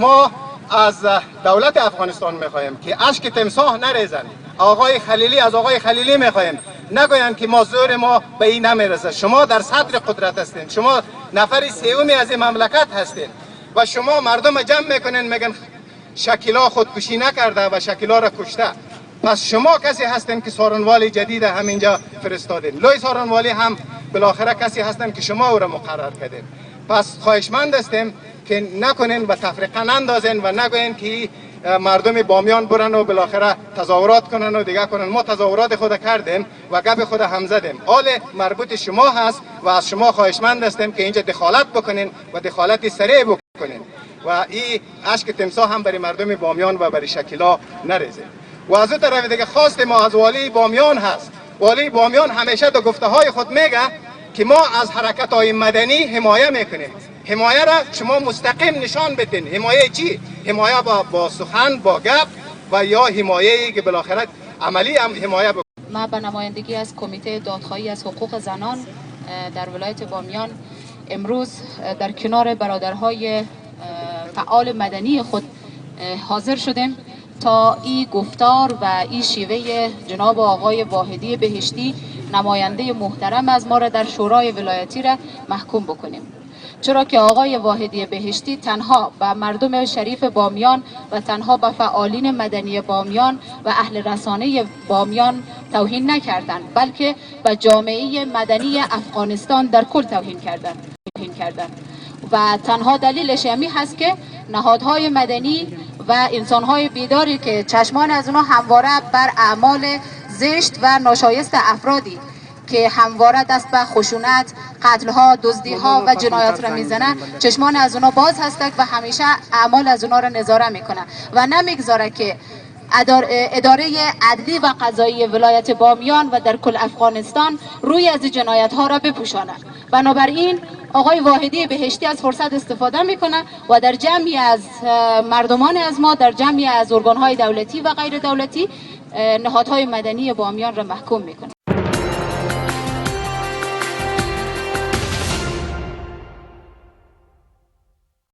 ما از دولت افغانستان میخواهیم که اشک تمساح نریزن. آقای خلیلی از آقای خلیلی میخواهیم نگویند که ما زور ما به این نمیرسه. شما در صدر قدرت هستین، شما نفر سومی از این مملکت هستین و شما مردم جمع میکنین میگن شکیلا خودکشی نکرده و شکیلا را کشته. پس شما کسی هستین که سارنوالی جدید همینجا فرستادین. لوی سارنوالی هم بالاخره کسی هستن که شما او را مقرر کردین. پس خواهشمند هستیم که نکنین و تفریقا نندازین و نگوین که مردم بامیان برن و بالاخره تظاهرات کنن و دیگه کنن. ما تظاهرات خود کردیم و گپ خود هم زدیم. آل مربوط شما هست و از شما خواهشمند هستیم که اینجا دخالت بکنین و دخالت سریع بکنین و این اشک تمساح هم برای مردم بامیان و برای شکیلا نریزه. و از اون طرف دیگه خواست ما از والی بامیان هست. والی بامیان همیشه در گفته های خود میگه که ما از حرکت های مدنی حمایه میکنیم. حمایه را شما مستقیم نشان بدین. حمایه چی؟ حمایه با سخن، با گپ و یا حمایه‌ای که بالاخره عملی هم حمایه بکنیم. ما به نمایندگی از کمیته دادخواهی از حقوق زنان در ولایت بامیان امروز در کنار برادرهای فعال مدنی خود حاضر شدیم تا این گفتار و این شیوه جناب آقای واحدی بهشتی نماینده محترم از ما را در شورای ولایتی را محکوم بکنیم. چرا که آقای واحدی بهشتی تنها به مردم شریف بامیان و تنها به فعالین مدنی بامیان و اهل رسانه بامیان توهین نکردند، بلکه به جامعه مدنی افغانستان در کل توهین کردند. و تنها دلیلش همین هست که نهادهای مدنی و انسانهای بیداری که چشمان از اونها همواره بر اعمال زشت و ناشایست افرادی که همواره دست به خشونت، قتل‌ها، دزدی‌ها و جنایات را میزنه، چشمان از اونها باز هستند و همیشه اعمال از اونها را نظاره میکنه و نمیگذاره که اداره عدلی و قضایی ولایت بامیان و در کل افغانستان روی از جنایت ها را بپوشانه. بنابراین آقای واحدی بهشتی از فرصت استفاده میکنه و در جمعی از مردمان از ما، در جمعی از ارگان‌های دولتی و غیر دولتی، نهادهای مدنی بامیان را محکوم میکنه.